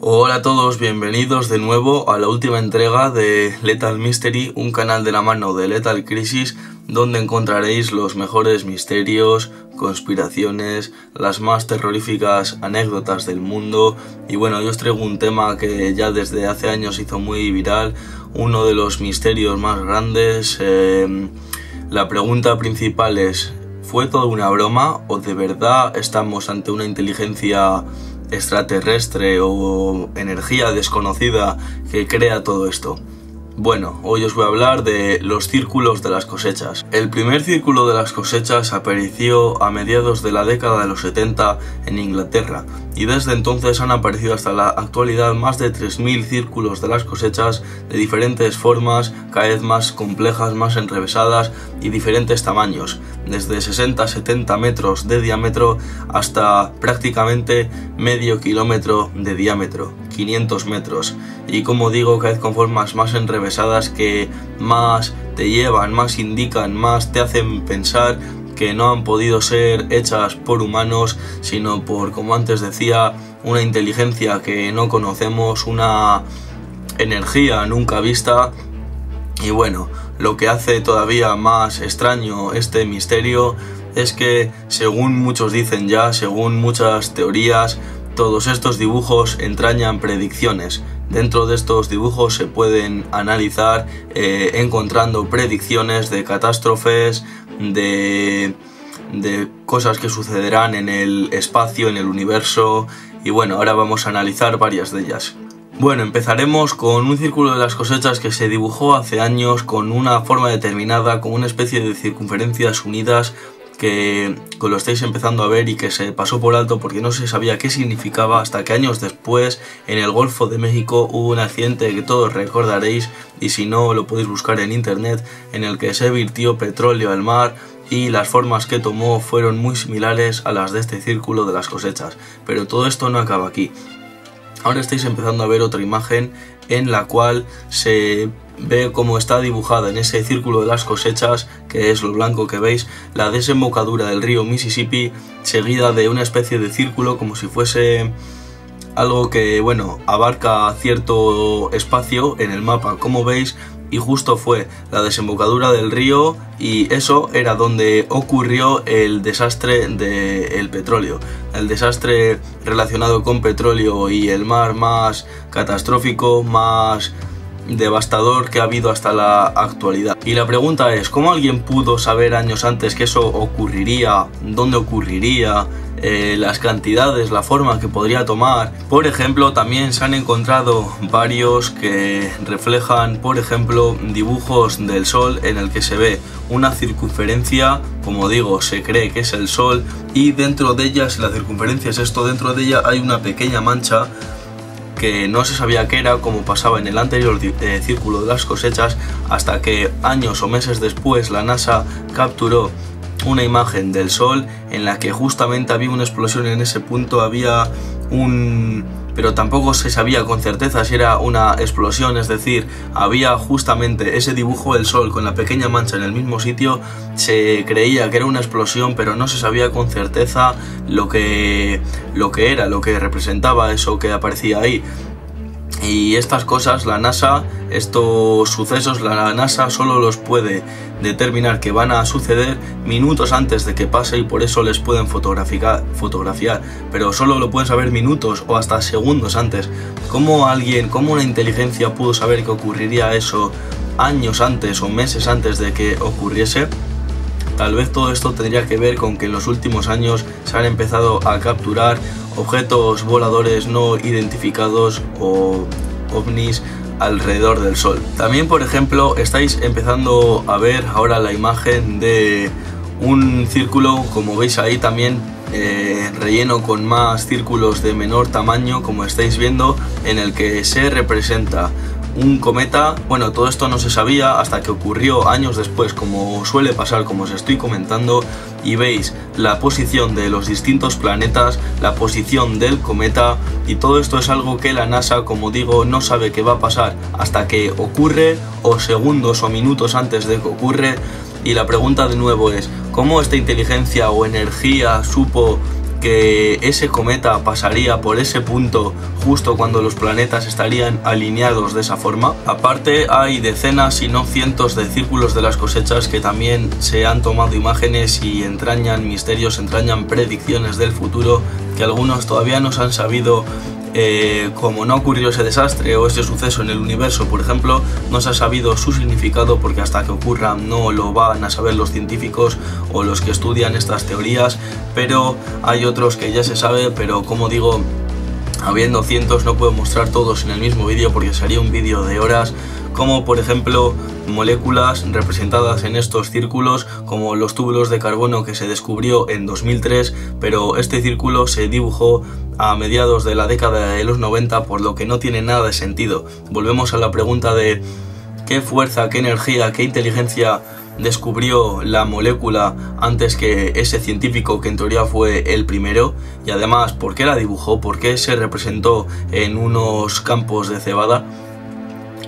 Hola a todos, bienvenidos de nuevo a la última entrega de Lethal Mystery, un canal de la mano de Lethal Crisis, donde encontraréis los mejores misterios, conspiraciones, las más terroríficas anécdotas del mundo. Y bueno, yo os traigo un tema que ya desde hace años hizo muy viral, uno de los misterios más grandes. La pregunta principal es, ¿fue todo una broma o de verdad estamos ante una inteligencia extraterrestre o energía desconocida que crea todo esto? Bueno, hoy os voy a hablar de los círculos de las cosechas. El primer círculo de las cosechas apareció a mediados de la década de los 70 en Inglaterra, y desde entonces han aparecido hasta la actualidad más de 3000 círculos de las cosechas de diferentes formas, cada vez más complejas, más enrevesadas y diferentes tamaños, desde 60-70 metros de diámetro hasta prácticamente medio kilómetro de diámetro, 500 metros, y como digo, cada vez con formas más enrevesadas que más te llevan, más indican, más te hacen pensar que no han podido ser hechas por humanos, sino por, como antes decía, una inteligencia que no conocemos, una energía nunca vista. Y bueno, lo que hace todavía más extraño este misterio es que, según muchos dicen ya, según muchas teorías, todos estos dibujos entrañan predicciones. Dentro de estos dibujos se pueden analizar encontrando predicciones de catástrofes, de cosas que sucederán en el espacio, en el universo. Y bueno, ahora vamos a analizar varias de ellas. Bueno, empezaremos con un círculo de las cosechas que se dibujó hace años con una forma determinada, con una especie de circunferencias unidas que lo estáis empezando a ver y que se pasó por alto porque no se sabía qué significaba, hasta que años después en el Golfo de México hubo un accidente que todos recordaréis, y si no lo podéis buscar en internet, en el que se vertió petróleo al mar y las formas que tomó fueron muy similares a las de este círculo de las cosechas. Pero todo esto no acaba aquí. Ahora estáis empezando a ver otra imagen en la cual se ve cómo está dibujada en ese círculo de las cosechas, que es lo blanco que veis, la desembocadura del río Mississippi, seguida de una especie de círculo como si fuese algo que, bueno, abarca cierto espacio en el mapa, como veis, y justo fue la desembocadura del río, y eso era donde ocurrió el desastre del petróleo, el desastre relacionado con petróleo y el mar más catastrófico, más devastador que ha habido hasta la actualidad. Y la pregunta es, ¿cómo alguien pudo saber años antes que eso ocurriría? ¿Dónde ocurriría? Las cantidades, la forma que podría tomar. Por ejemplo, también se han encontrado varios que reflejan, por ejemplo, dibujos del sol en el que se ve una circunferencia, como digo, se cree que es el sol, y dentro de ella, si la circunferencia es esto, dentro de ella hay una pequeña mancha que no se sabía qué era, como pasaba en el anterior círculo de las cosechas, hasta que años o meses después la NASA capturó una imagen del sol en la que justamente había una explosión en ese punto, pero tampoco se sabía con certeza si era una explosión, es decir, había justamente ese dibujo del sol con la pequeña mancha en el mismo sitio. Se creía que era una explosión, pero no se sabía con certeza lo que era, lo que representaba eso que aparecía ahí. Y estas cosas, la NASA, estos sucesos, la NASA solo los puede determinar que van a suceder minutos antes de que pase, y por eso les pueden fotografiar, pero solo lo pueden saber minutos o hasta segundos antes. ¿Cómo una inteligencia pudo saber que ocurriría eso años antes o meses antes de que ocurriese? Tal vez todo esto tendría que ver con que en los últimos años se han empezado a capturar objetos voladores no identificados o ovnis alrededor del sol. También, por ejemplo, estáis empezando a ver ahora la imagen de un círculo, como veis ahí también, relleno con más círculos de menor tamaño, como estáis viendo, en el que se representa un cometa. Bueno, todo esto no se sabía hasta que ocurrió años después, como suele pasar, como os estoy comentando, y veis la posición de los distintos planetas, la posición del cometa, y todo esto es algo que la NASA, como digo, no sabe qué va a pasar hasta que ocurre, o segundos o minutos antes de que ocurre. Y la pregunta de nuevo es, ¿cómo esta inteligencia o energía supo que ese cometa pasaría por ese punto justo cuando los planetas estarían alineados de esa forma. Aparte, hay decenas si no cientos de círculos de las cosechas que también se han tomado imágenes y entrañan misterios, entrañan predicciones del futuro que algunos todavía no se han sabido. Como no ocurrió ese desastre o ese suceso en el universo, por ejemplo, no se ha sabido su significado, porque hasta que ocurra no lo van a saber los científicos o los que estudian estas teorías, pero hay otros que ya se sabe, pero como digo, habiendo cientos no puedo mostrar todos en el mismo vídeo porque sería un vídeo de horas, como por ejemplo moléculas representadas en estos círculos, como los túbulos de carbono que se descubrió en 2003, pero este círculo se dibujó a mediados de la década de los 90, por lo que no tiene nada de sentido. Volvemos a la pregunta de qué fuerza, qué energía, qué inteligencia descubrió la molécula antes que ese científico que en teoría fue el primero, y además por qué la dibujó, por qué se representó en unos campos de cebada.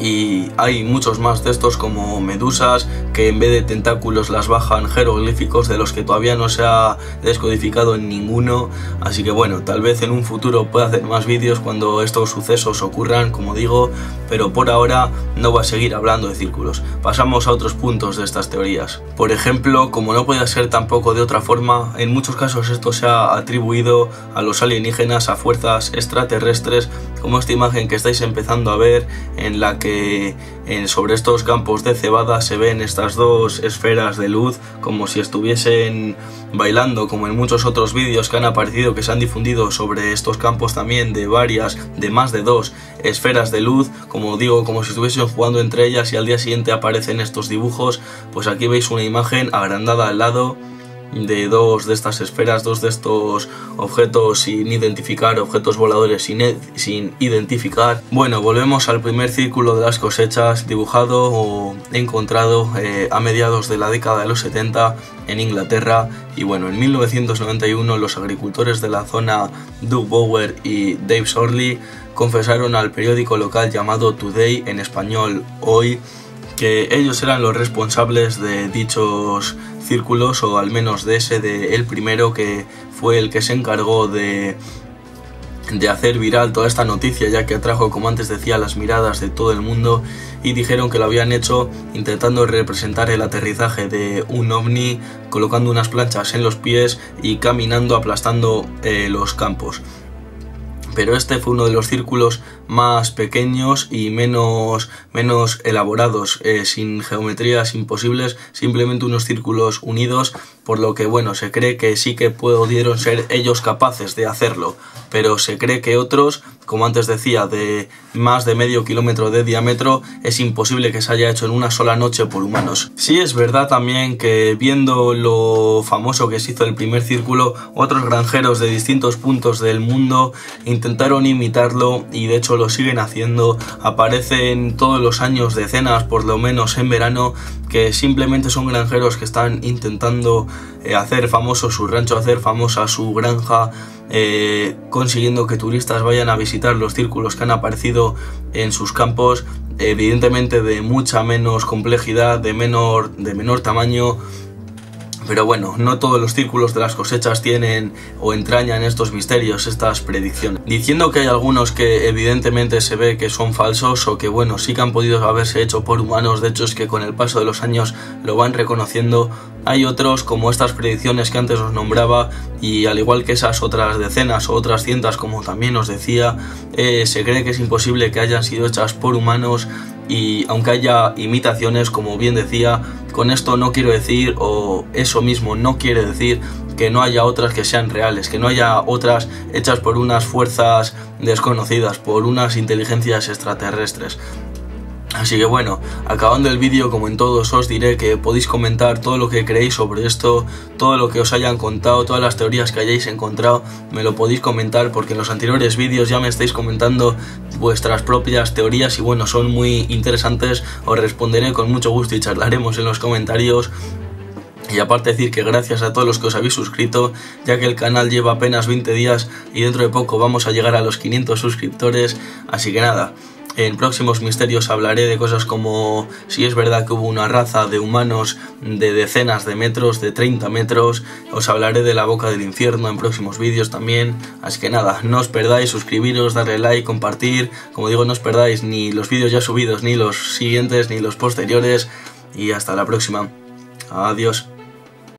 Y hay muchos más de estos, como medusas que en vez de tentáculos las bajan jeroglíficos de los que todavía no se ha descodificado en ninguno. Así que bueno, tal vez en un futuro pueda hacer más vídeos cuando estos sucesos ocurran, como digo, pero por ahora no voy a seguir hablando de círculos. Pasamos a otros puntos de estas teorías. Por ejemplo, como no podía ser tampoco de otra forma, en muchos casos esto se ha atribuido a los alienígenas, a fuerzas extraterrestres, como esta imagen que estáis empezando a ver, en la que sobre estos campos de cebada se ven estas dos esferas de luz como si estuviesen bailando, como en muchos otros vídeos que han aparecido, que se han difundido sobre estos campos también, de más de dos esferas de luz, como digo, como si estuviesen jugando entre ellas, y al día siguiente aparecen estos dibujos. Pues aquí veis una imagen agrandada al lado de dos de estas esferas, dos de estos objetos sin identificar, objetos voladores sin identificar. Bueno, volvemos al primer círculo de las cosechas, dibujado o encontrado a mediados de la década de los 70 en Inglaterra. Y bueno, en 1991 los agricultores de la zona, Doug Bower y Dave Sorley, confesaron al periódico local llamado Today, en español Hoy, que ellos eran los responsables de dichos círculos, o al menos de el primero, que fue el que se encargó de hacer viral toda esta noticia, ya que atrajo, como antes decía, las miradas de todo el mundo, y dijeron que lo habían hecho intentando representar el aterrizaje de un ovni, colocando unas planchas en los pies y caminando aplastando los campos. Pero este fue uno de los círculos más pequeños y menos elaborados, sin geometrías imposibles, simplemente unos círculos unidos, por lo que bueno, se cree que sí que pudieron ser ellos capaces de hacerlo, pero se cree que otros, como antes decía, de más de medio kilómetro de diámetro, es imposible que se haya hecho en una sola noche por humanos. Sí es verdad también que, viendo lo famoso que se hizo el primer círculo, otros granjeros de distintos puntos del mundo intentaron imitarlo, y de hecho lo siguen haciendo. Aparecen todos los años decenas, por lo menos en verano, que simplemente son granjeros que están intentando hacer famoso su rancho, hacer famosa su granja, consiguiendo que turistas vayan a visitar los círculos que han aparecido en sus campos, evidentemente de mucha menos complejidad, de menor tamaño. Pero bueno, no todos los círculos de las cosechas tienen o entrañan estos misterios, estas predicciones. Diciendo que hay algunos que evidentemente se ve que son falsos, o que bueno, sí que han podido haberse hecho por humanos, de hecho es que con el paso de los años lo van reconociendo. Hay otros, como estas predicciones que antes os nombraba, y al igual que esas otras decenas o otras cientos, como también os decía, se cree que es imposible que hayan sido hechas por humanos. Y aunque haya imitaciones, como bien decía, con esto no quiero decir, o eso mismo no quiere decir, que no haya otras que sean reales, que no haya otras hechas por unas fuerzas desconocidas, por unas inteligencias extraterrestres. Así que bueno, acabando el vídeo, como en todos, os diré que podéis comentar todo lo que creéis sobre esto, todo lo que os hayan contado, todas las teorías que hayáis encontrado, me lo podéis comentar, porque en los anteriores vídeos ya me estáis comentando vuestras propias teorías y bueno, son muy interesantes. Os responderé con mucho gusto y charlaremos en los comentarios. Y aparte decir que gracias a todos los que os habéis suscrito, ya que el canal lleva apenas 20 días y dentro de poco vamos a llegar a los 500 suscriptores. Así que nada, En próximos misterios hablaré de cosas como si es verdad que hubo una raza de humanos de decenas de metros, de 30 metros. Os hablaré de la boca del infierno en próximos vídeos también. Así que nada, no os perdáis, suscribiros, darle like, compartir. Como digo, no os perdáis ni los vídeos ya subidos, ni los siguientes, ni los posteriores. Y hasta la próxima. Adiós.